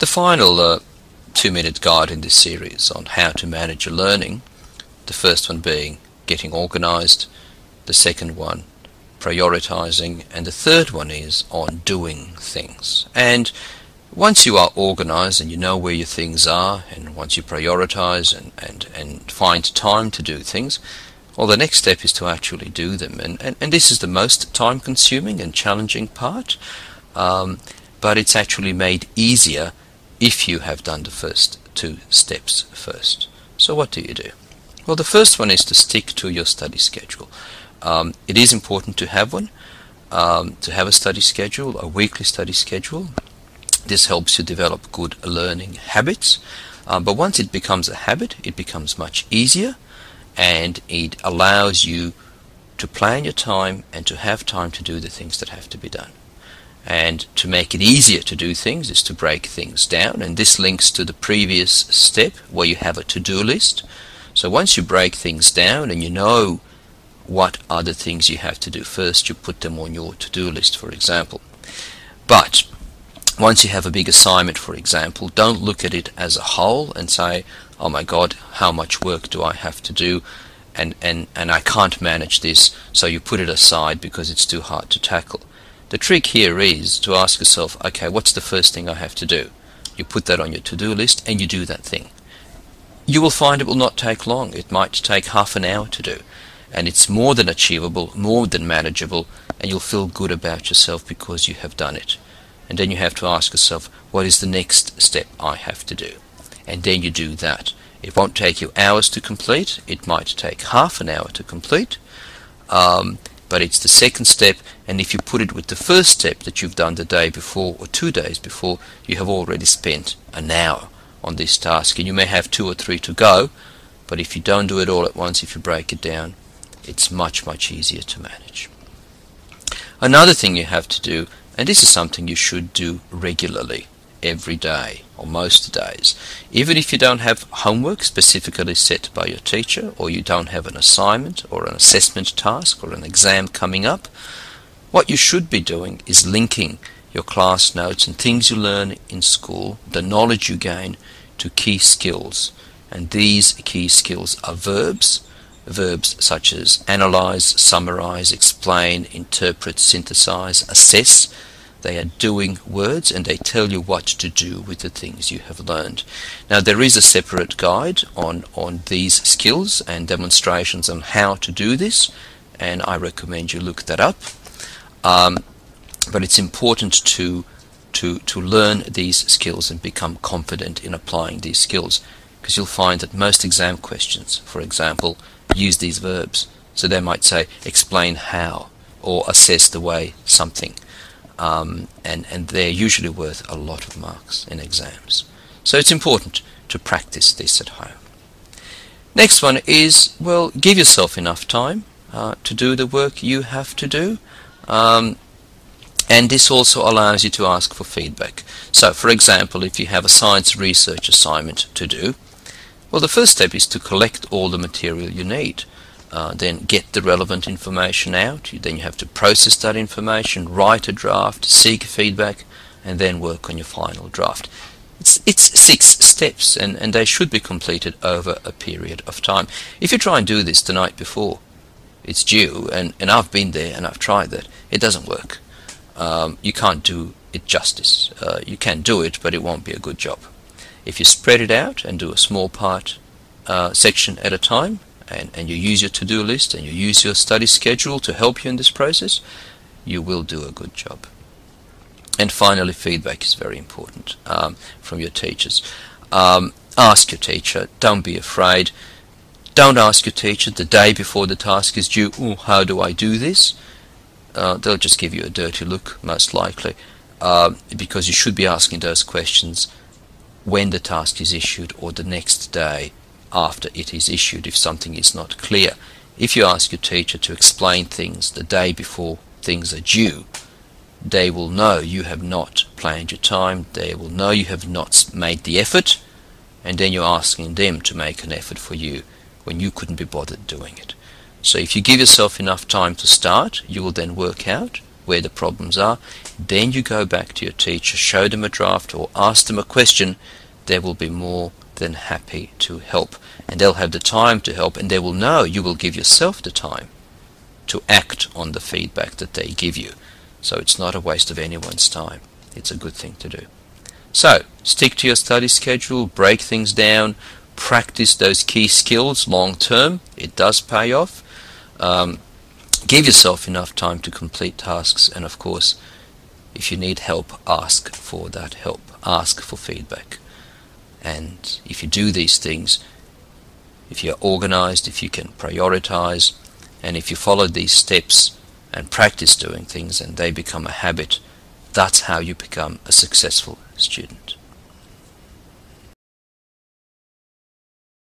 The final 2-minute guide in this series on how to manage your learning, the first one being getting organized, the second one prioritizing, and the third one is on doing things. And once you are organized and you know where your things are, and once you prioritize and find time to do things, well, the next step is to actually do them. And this is the most time consuming and challenging part, but it's actually made easier if you have done the first 2 steps first. So what do you do? Well, the first one is to stick to your study schedule. It is important to have one, to have a study schedule, a weekly study schedule. This helps you develop good learning habits, but once it becomes a habit, it becomes much easier, and it allows you to plan your time and to have time to do the things that have to be done. And to make it easier to do things is to break things down, and this links to the previous step where you have a to-do list. So once you break things down and you know what are the things you have to do first, you put them on your to-do list, for example. But once you have a big assignment, for example, don't look at it as a whole and say, oh my God, how much work do I have to do, and I can't manage this, so you put it aside because it's too hard to tackle. The trick here is to ask yourself, okay, what's the first thing I have to do? You put that on your to-do list and you do that thing. You will find it will not take long. It might take half an hour to do, and it's more than achievable, more than manageable, and you'll feel good about yourself because you have done it. And then you have to ask yourself, what is the next step I have to do? And then you do that. It won't take you hours to complete. It might take half an hour to complete, but it's the second step, and if you put it with the first step that you've done the day before or 2 days before, you have already spent an hour on this task, and you may have 2 or 3 to go, but if you don't do it all at once, if you break it down, it's much easier to manage. Another thing you have to do, and this is something you should do regularly, every day or most days, even if you don't have homework specifically set by your teacher, or you don't have an assignment or an assessment task or an exam coming up, what you should be doing is linking your class notes and things you learn in school, the knowledge you gain, to key skills. And these key skills are verbs such as analyze, summarize, explain, interpret, synthesize, assess. They are doing words, and they tell you what to do with the things you have learned. Now, there is a separate guide on these skills and demonstrations on how to do this, and I recommend you look that up. But it's important to learn these skills and become confident in applying these skills, because you'll find that most exam questions, for example, use these verbs. So they might say, explain how, or assess the way something. And they're usually worth a lot of marks in exams. So it's important to practice this at home. Next one is, well, give yourself enough time to do the work you have to do. And this also allows you to ask for feedback. So, for example, if you have a science research assignment to do, well, the first step is to collect all the material you need. Then get the relevant information out. Then you have to process that information, write a draft, seek feedback, and then work on your final draft. It's 6 steps, and they should be completed over a period of time. If you try and do this the night before it's due, and I've been there and I've tried that, it doesn't work. You can't do it justice. You can do it, but it won't be a good job. If you spread it out and do a small part section at a time, and you use your to-do list and you use your study schedule to help you in this process, you will do a good job. And finally, feedback is very important from your teachers. Ask your teacher. Don't be afraid. Don't ask your teacher the day before the task is due, oh, how do I do this? They'll just give you a dirty look, most likely, because you should be asking those questions when the task is issued or the next day after it is issued if something is not clear. If you ask your teacher to explain things the day before things are due, they will know you have not planned your time, they will know you have not made the effort, and then you're asking them to make an effort for you when you couldn't be bothered doing it. So if you give yourself enough time to start, you will then work out where the problems are, then you go back to your teacher, show them a draft or ask them a question. They will be more than happy to help, and they'll have the time to help, and they will know you will give yourself the time to act on the feedback that they give you. So it's not a waste of anyone's time. It's a good thing to do. So stick to your study schedule, break things down, practice those key skills long term. It does pay off. Give yourself enough time to complete tasks, and of course, if you need help, ask for that help. Ask for feedback. And if you do these things, if you're organized, if you can prioritize, and if you follow these steps and practice doing things and they become a habit, that's how you become a successful student.